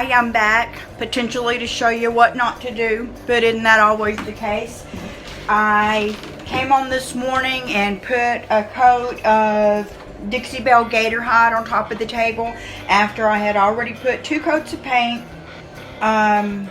Hi, I'm back, potentially to show you what not to do, but isn't that always the case? I came on this morning and put a coat of Dixie Belle gator hide on top of the table after I had already put 2 coats of paint and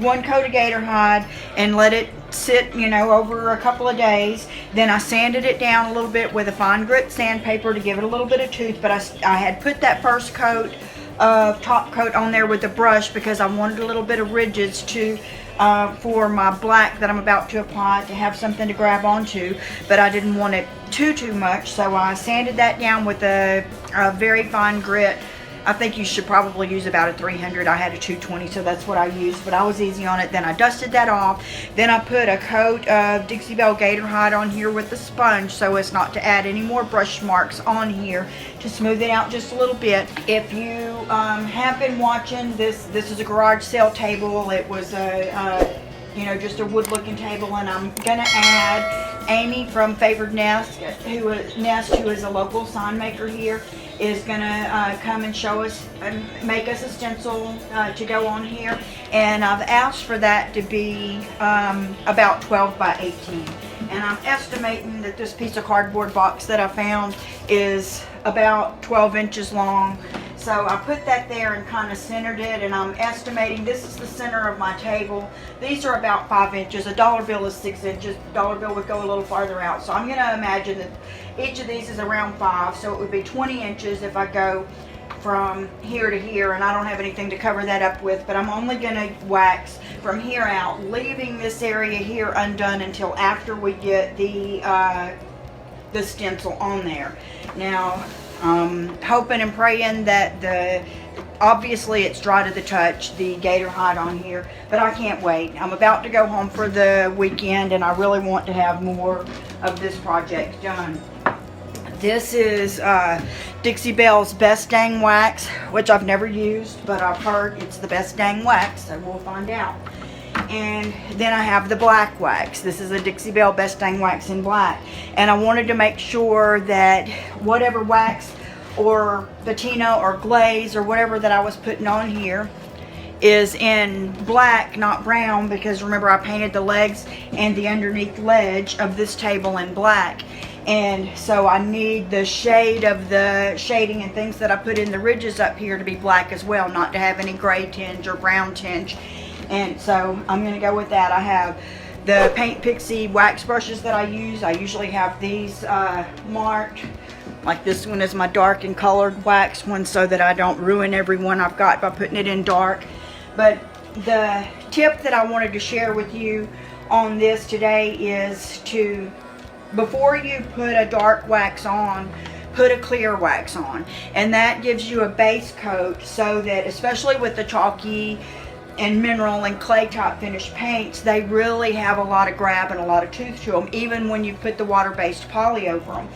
1 coat of gator hide and let it sit, over a couple of days. Then I sanded it down a little bit with a fine grit sandpaper to give it a little bit of tooth, but I had put that first coat of top coat on there with a brush because I wanted a little bit of ridges for my black that I'm about to apply to have something to grab onto, but I didn't want it too much, so I sanded that down with a very fine grit. I think you should probably use about a 300. I had a 220, so that's what I used, but I was easy on it. Then I dusted that off. Then I put a coat of Dixie Belle gator hide on here with the sponge so as not to add any more brush marks on here, to smooth it out just a little bit. If you have been watching, this is a garage sale table. It was just a wood looking table, and I'm gonna add Amy from Favored Nest, who is a local sign maker here, is gonna come and show us and make us a stencil to go on here, and I've asked for that to be about 12 by 18, and I'm estimating that this piece of cardboard box that I found is about 12 inches long. So I put that there and kind of centered it, and I'm estimating this is the center of my table. These are about 5 inches. A dollar bill is 6 inches. A dollar bill would go a little farther out. So I'm going to imagine that each of these is around 5. So it would be 20 inches if I go from here to here, and I don't have anything to cover that up with, but I'm only going to wax from here out, leaving this area here undone until after we get the stencil on there. Now, hoping and praying that obviously it's dry to the touch, the gator hide on here, but I can't wait. I'm about to go home for the weekend, and I really want to have more of this project done. This is Dixie Belle's Best Dang Wax, which I've never used, but I've heard it's the best dang wax, so we'll find out. And then I have the black wax. This is a Dixie Belle Best Dang Wax in black. And I wanted to make sure that whatever wax or patina or glaze or whatever that I was putting on here is in black, not brown, because remember I painted the legs and the underneath ledge of this table in black. And so I need the shade of the shading and things that I put in the ridges up here to be black as well, not to have any gray tinge or brown tinge. And so I'm going to go with that. I have the Paint Pixie wax brushes that I use. I usually have these marked. Like this one is my dark and colored wax one, so that I don't ruin every one I've got by putting it in dark. But the tip that I wanted to share with you on this today is to, before you put a dark wax on, put a clear wax on. And that gives you a base coat, so that, especially with the chalky and mineral and clay type finish paints, they really have a lot of grab and a lot of tooth to them, even when you put the water-based poly over them.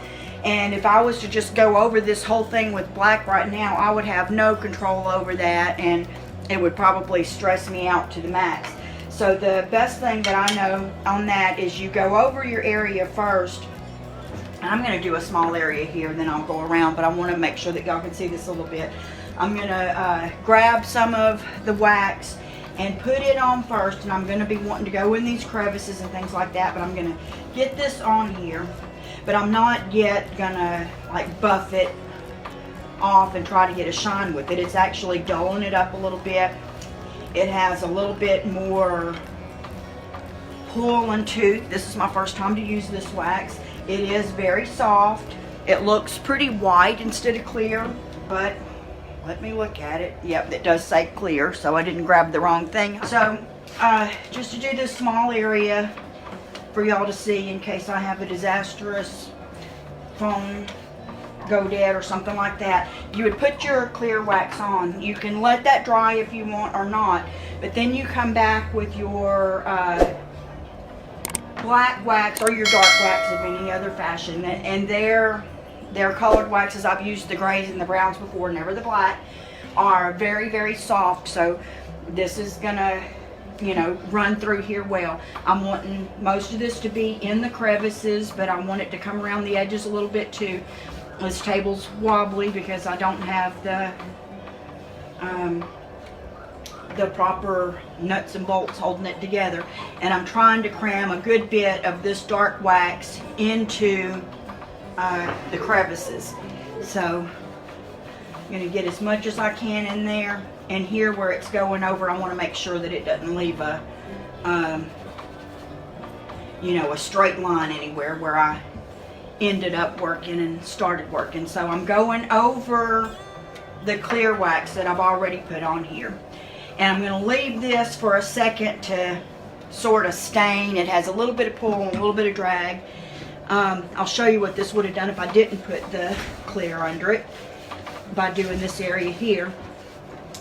And if I was to just go over this whole thing with black right now, I would have no control over that, and it would probably stress me out to the max. So the best thing that I know on that is you go over your area first. I'm going to do a small area here, then I'll go around, but I want to make sure that y'all can see this a little bit. I'm going to grab some of the wax and put it on first, and I'm going to be wanting to go in these crevices and things like that, but I'm going to get this on here, but I'm not yet going to like buff it off and try to get a shine with it. It's actually dulling it up a little bit. It has a little bit more pull and tooth. This is my first time to use this wax. It is very soft. It looks pretty white instead of clear, but let me look at it. Yep, it does say clear, so I didn't grab the wrong thing. So, just to do this small area for y'all to see in case I have a disastrous phone go dead or something like that, you would put your clear wax on. You can let that dry if you want or not, but then you come back with your black wax or your dark wax of any other fashion, and they're colored waxes. I've used the grays and the browns before, never the black, are very, very soft, so this is gonna, run through here well. I'm wanting most of this to be in the crevices, but I want it to come around the edges a little bit too. This table's wobbly because I don't have the the proper nuts and bolts holding it together. And I'm trying to cram a good bit of this dark wax into the crevices. So I'm going to get as much as I can in there. And here where it's going over, I want to make sure that it doesn't leave a, you know, a straight line anywhere where I ended up working and started working. So I'm going over the clear wax that I've already put on here. And I'm going to leave this for a second to sort of stain. It has a little bit of pull and a little bit of drag. I'll show you what this would have done if I didn't put the clear under it by doing this area here.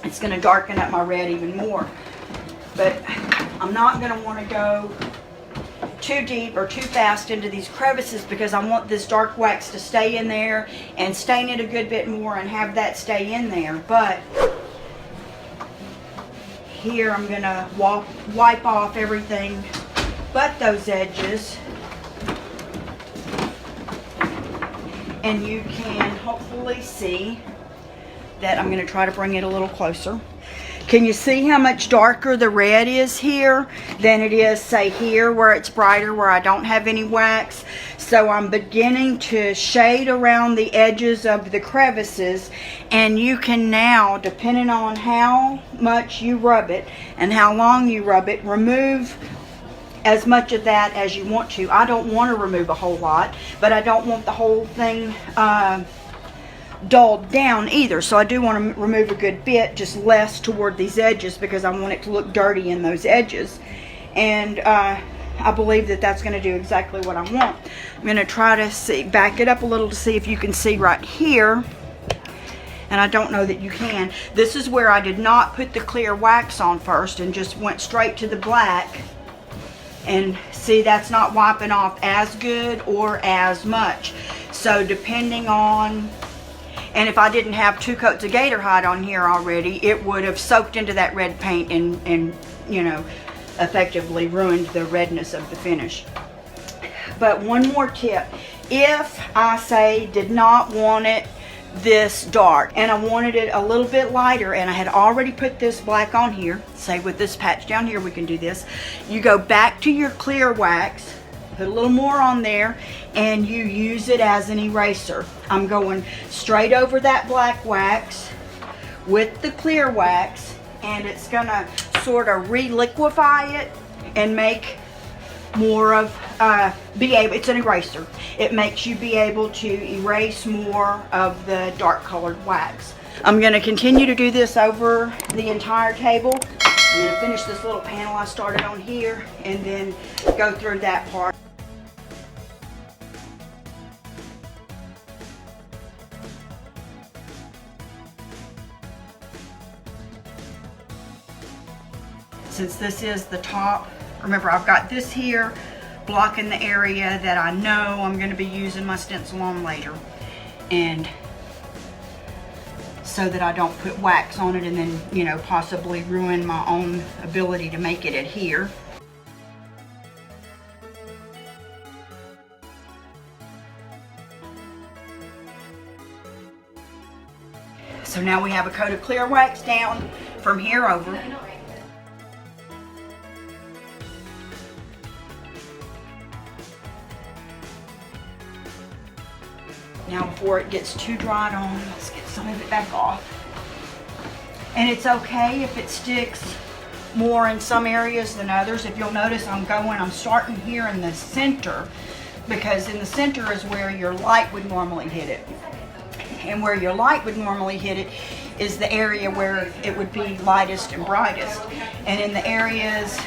It's going to darken up my red even more. But I'm not going to want to go too deep or too fast into these crevices because I want this dark wax to stay in there and stain it a good bit more and have that stay in there. But here I'm going to wipe off everything but those edges. And you can hopefully see that I'm going to try to bring it a little closer. Can you see how much darker the red is here than it is, say, here where it's brighter, where I don't have any wax? So I'm beginning to shade around the edges of the crevices, and you can now, depending on how much you rub it and how long you rub it, remove as much of that as you want to. I don't want to remove a whole lot, but I don't want the whole thing dulled down either. So I do want to remove a good bit, just less toward these edges because I want it to look dirty in those edges. And I believe that that's going to do exactly what I want. I'm going to try to back it up a little to see if you can see right here. And I don't know that you can. This is where I did not put the clear wax on first and just went straight to the black. And see, that's not wiping off as good or as much. So depending on, and if I didn't have 2 coats of gator hide on here already, it would have soaked into that red paint and you know, effectively ruined the redness of the finish. But one more tip, if I say did not want it this dark and I wanted it a little bit lighter and I had already put this black on here, say with this patch down here we can do this, you go back to your clear wax, put a little more on there, and you use it as an eraser. I'm going straight over that black wax with the clear wax, and it's gonna sort of re-liquefy it and make more of it's an eraser. It makes you be able to erase more of the dark colored wax. I'm going to continue to do this over the entire table. I'm going to finish this little panel I started on here and then go through that part. Since this is the top, remember I've got this here blocking the area that I know I'm going to be using my stencil on later, and so that I don't put wax on it and then, you know, possibly ruin my own ability to make it adhere. So now we have a coat of clear wax down from here over. Now before it gets too dried on, let's get some of it back off. And it's okay if it sticks more in some areas than others. If you'll notice, I'm starting here in the center, because in the center is where your light would normally hit it. And where your light would normally hit it is the area where it would be lightest and brightest. And in the areas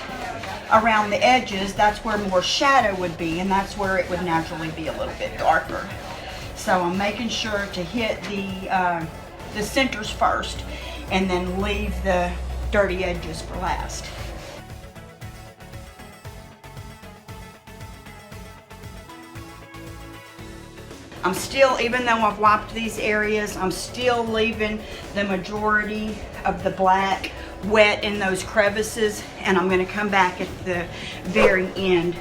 around the edges, that's where more shadow would be, and that's where it would naturally be a little bit darker. So I'm making sure to hit the centers first and then leave the dirty edges for last. I'm still, even though I've wiped these areas, I'm still leaving the majority of the black wet in those crevices, and I'm going to come back at the very end.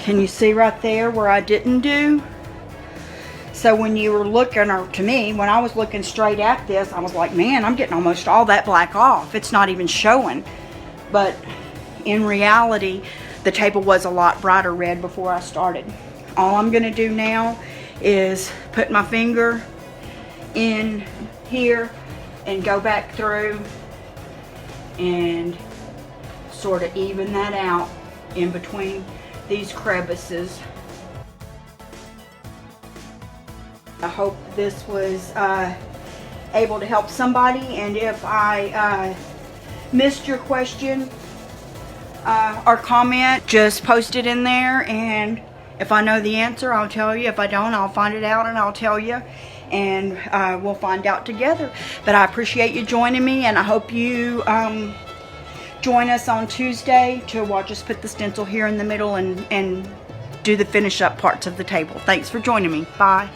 Can you see right there where I didn't do? So when you were looking, or to me, when I was looking straight at this, I was like, man, I'm getting almost all that black off. It's not even showing. But in reality, the table was a lot brighter red before I started. All I'm gonna do now is put my finger in here and go back through and sort of even that out in between these crevices. I hope this was able to help somebody, and if I missed your question or comment, just post it in there, and if I know the answer, I'll tell you. If I don't, I'll find it out and I'll tell you, and we'll find out together. But I appreciate you joining me, and I hope you join us on Tuesday to watch us put the stencil here in the middle and do the finish up parts of the table. Thanks for joining me. Bye.